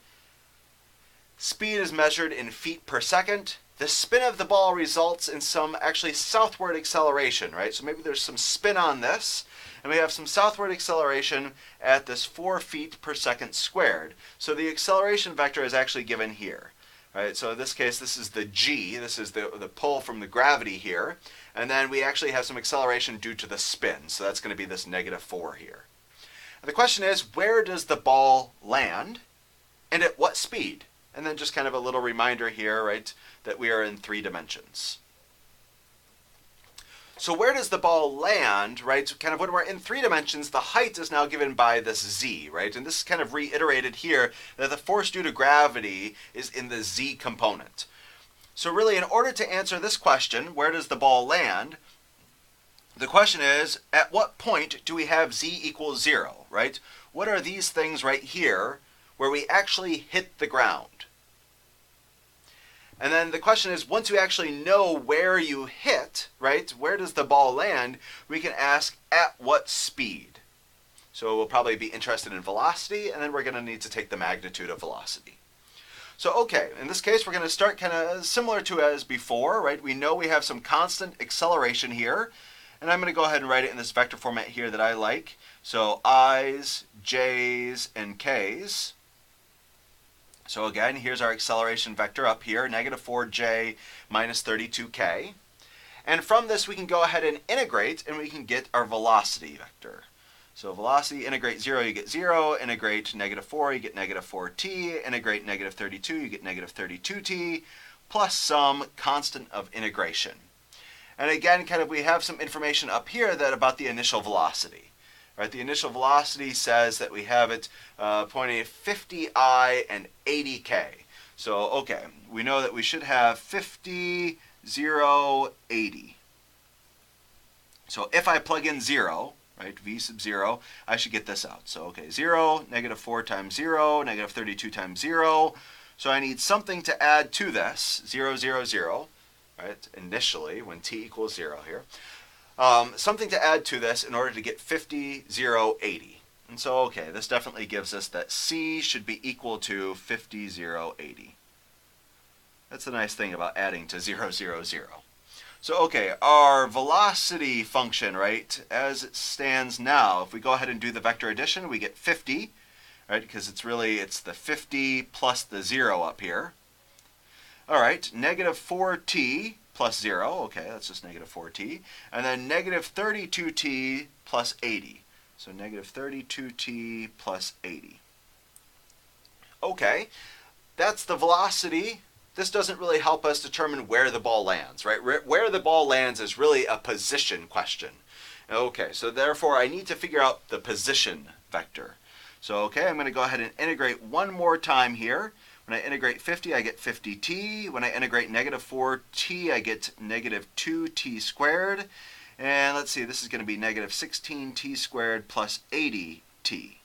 Speed is measured in feet per second. The spin of the ball results in some actually southward acceleration, right? So maybe there's some spin on this, and we have some southward acceleration at this 4 feet per second squared. So the acceleration vector is actually given here. Right, so in this case, this is the g, this is the pull from the gravity here, and then we actually have some acceleration due to the spin, so that's going to be this -4 here. And the question is, where does the ball land, and at what speed? And then just kind of a little reminder here, right, that we are in 3 dimensions. So where does the ball land, right? Kind of when we're in 3 dimensions, the height is now given by this z, right? And this is kind of reiterated here that the force due to gravity is in the z component. So really, in order to answer this question, where does the ball land, the question is, at what point do we have z equals 0, right? What are these things right here where we actually hit the ground? And then the question is, once you actually know where you hit, right, where does the ball land, we can ask at what speed. So we'll probably be interested in velocity, and then we're going to need to take the magnitude of velocity. So okay, in this case, we're going to start kind of similar to as before, right? We know we have some constant acceleration here, and I'm going to go ahead and write it in this vector format here that I like. So i's, j's, and k's. So again, here's our acceleration vector up here, -4j minus 32k. And from this, we can go ahead and integrate, and we can get our velocity vector. So velocity, integrate 0, you get 0. Integrate -4, you get -4t. Integrate -32, you get -32t, plus some constant of integration. And again, kind of we have some information up here that about the initial velocity. Right, the initial velocity says that we have it pointing at 50i and 80k. So, okay, we know that we should have 50, 0, 80. So if I plug in 0, right, v sub 0, I should get this out. So, okay, 0, -4 times 0, -32 times 0. So I need something to add to this, 0, 0, 0, right, initially, when t equals 0 here. Something to add to this in order to get 50, 0, 80. And so, okay, this definitely gives us that c should be equal to 50, 0, 80. That's the nice thing about adding to 0, 0, 0. So, okay, our velocity function, right, as it stands now, if we go ahead and do the vector addition, we get 50, right, because it's the 50 plus the 0 up here. All right, negative 4t plus 0, okay, that's just negative 4t, and then negative 32t plus 80. So negative 32t plus 80. Okay, that's the velocity. This doesn't really help us determine where the ball lands, right? Where the ball lands is really a position question. Okay, so therefore I need to figure out the position vector. So okay, I'm going to go ahead and integrate one more time here. When I integrate 50, I get 50t. When I integrate negative 4t, I get negative 2t squared. And let's see, this is going to be negative 16t squared plus 80t.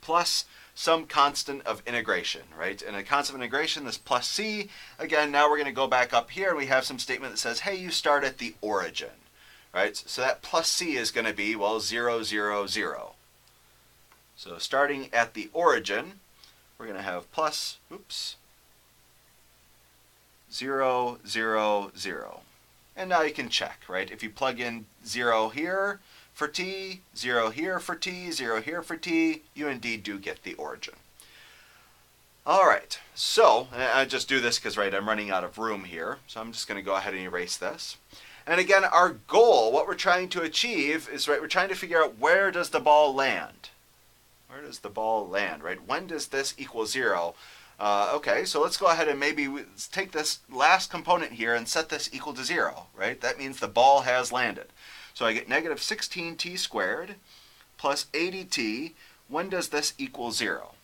Plus some constant of integration, right? And a constant of integration, this plus c. Again, now we're going to go back up here and we have some statement that says, hey, you start at the origin, right? So that plus c is going to be, well, 0, 0, 0. So starting at the origin, we're going to have plus, 0, 0, 0. And now you can check, right? If you plug in 0 here for t, 0 here for t, 0 here for t, you indeed do get the origin. All right, so I just do this because, right, I'm running out of room here. So I'm just going to go ahead and erase this. And again, our goal, what we're trying to achieve is, right, we're trying to figure out where does the ball land? Where does the ball land, right? When does this equal 0? Okay, so let's go ahead and maybe let's take this last component here and set this equal to 0, right? That means the ball has landed. So I get negative 16t squared plus 80t. When does this equal 0?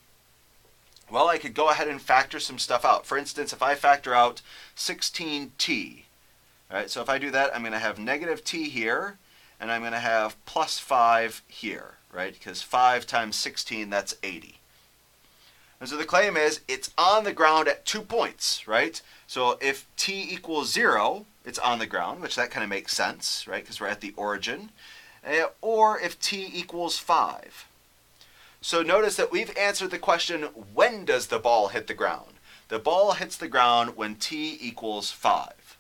Well, I could go ahead and factor some stuff out. For instance, if I factor out 16t, right? So if I do that, I'm going to have negative t here, and I'm going to have plus 5 here, right? Because 5 times 16, that's 80. And so the claim is it's on the ground at 2 points, right? So if t equals 0, it's on the ground, which that kind of makes sense, right? Because we're at the origin. Or if t equals 5. So notice that we've answered the question, when does the ball hit the ground? The ball hits the ground when t equals 5.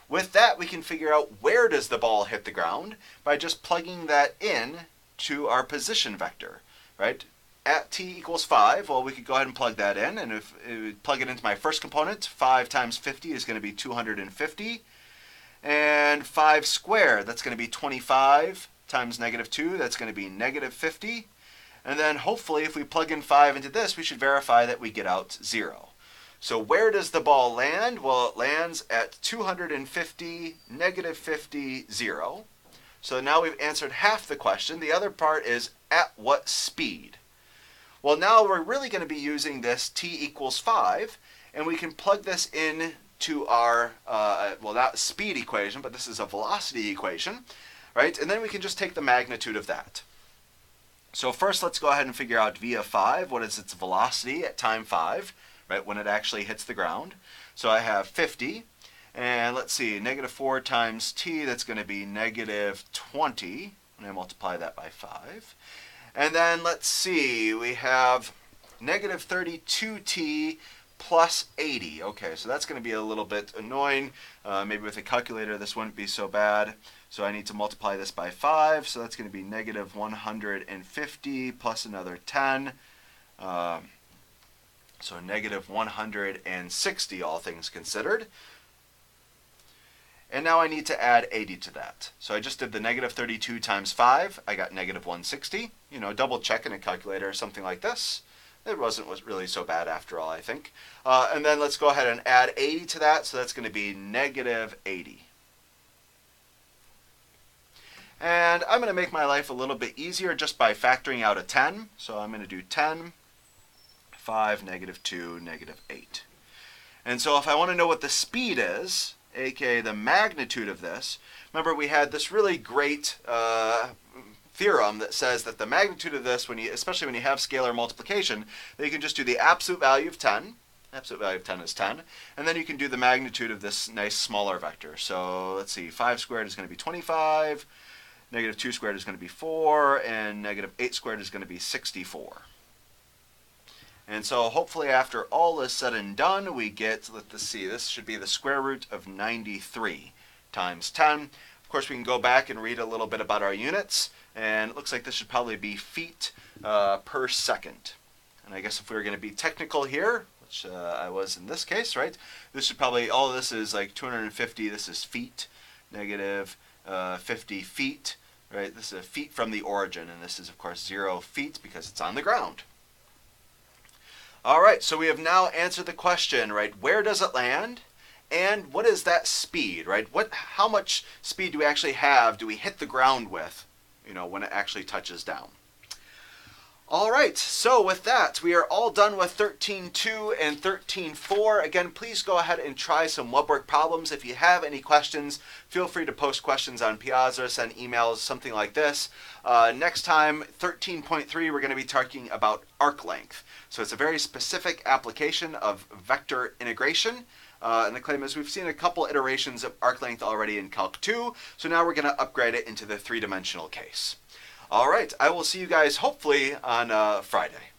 With that, we can figure out where does the ball hit the ground by just plugging that in to our position vector, right? At t equals 5, well, we could go ahead and plug that in. And if we plug it into my first component, 5 times 50 is going to be 250. And 5 squared, that's going to be 25 times negative 2, that's going to be negative 50. And then hopefully if we plug in 5 into this, we should verify that we get out 0. So where does the ball land? Well, it lands at 250, negative 50, 0. So now we've answered half the question. The other part is at what speed? Well, now we're really going to be using this t equals 5, and we can plug this in to our, well, not speed equation, but this is a velocity equation, right? And then we can just take the magnitude of that. So first, let's go ahead and figure out v of 5. What is its velocity at time 5, right, when it actually hits the ground? So I have 50, and let's see, negative 4 times t, that's going to be negative 20, and I multiply that by 5. And then let's see, we have negative 32t plus 80. Okay, so that's going to be a little bit annoying. Maybe with a calculator this wouldn't be so bad. So I need to multiply this by 5. So that's going to be negative 150 plus another 10. So negative 160, all things considered. And now I need to add 80 to that. So I just did the negative 32 times 5. I got negative 160. You know, double check in a calculator or something like this. It wasn't really so bad after all, I think. And then let's go ahead and add 80 to that. So that's going to be negative 80. And I'm going to make my life a little bit easier just by factoring out a 10. So I'm going to do 10, 5, negative 2, negative 8. And so if I want to know what the speed is, aka the magnitude of this, remember we had this really great theorem that says that the magnitude of this, especially when you have scalar multiplication, that you can just do the absolute value of 10. Absolute value of 10 is 10. And then you can do the magnitude of this nice smaller vector. So let's see, 5 squared is going to be 25. Negative 2 squared is going to be 4, and negative 8 squared is going to be 64. And so hopefully after all is said and done, we get, let's see, this should be the square root of 93 times 10. Of course, we can go back and read a little bit about our units, and it looks like this should probably be feet per second. And I guess if we were going to be technical here, which I was in this case, right, this should probably, all of this is like 250, this is feet, negative 50 feet, right? This is feet from the origin, and this is, of course, 0 feet because it's on the ground. All right, so we have now answered the question, right? Where does it land? And what is that speed, right? How much speed do we actually have, do we hit the ground with, you know, when it actually touches down? All right, so with that, we are all done with 13.2 and 13.4. Again, please go ahead and try some web work problems. If you have any questions, feel free to post questions on Piazza, send emails, something like this. Next time, 13.3, we're going to be talking about arc length. So it's a very specific application of vector integration. And the claim is we've seen a couple iterations of arc length already in Calc 2, so now we're going to upgrade it into the three-dimensional case. All right, I will see you guys hopefully on Friday.